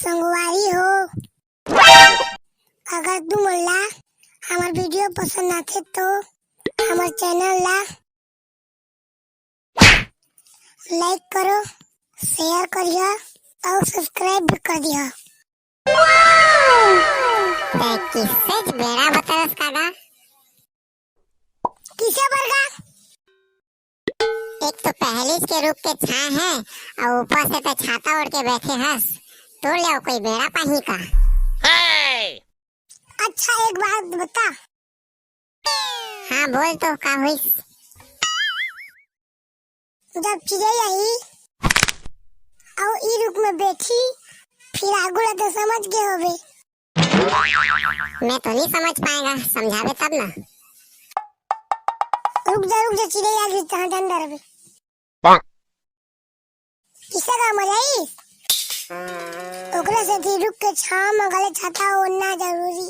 संगवारी हो, अगर तुम ला हमार वीडियो पसंद आथे तो हमार चैनल ला लाइक करो, शेयर करियो और सब्सक्राइब भी कर दियो। किससे बेड़ा बतरस कागा? किसे बरगा? एक तो पहली के रूप के छाए है और ऊपर से तो छाता ओढ़ के बैठे हस। तो ले कोई बेड़ा पाही का? अच्छा एक बात बता। हाँ बोल तो का हुई? जब चिड़ै आई और ई रुक में बैठी फिर आगुला तो समझ गए होबे। मैं तो नहीं समझ पाएगा, समझावे तब ना। रुक जा चिड़ै आ गई तहां अंदर अबे। किसे का मजाई? ओकरा से थी रुक के छाव में गले छाता ओढ़ना जरूरी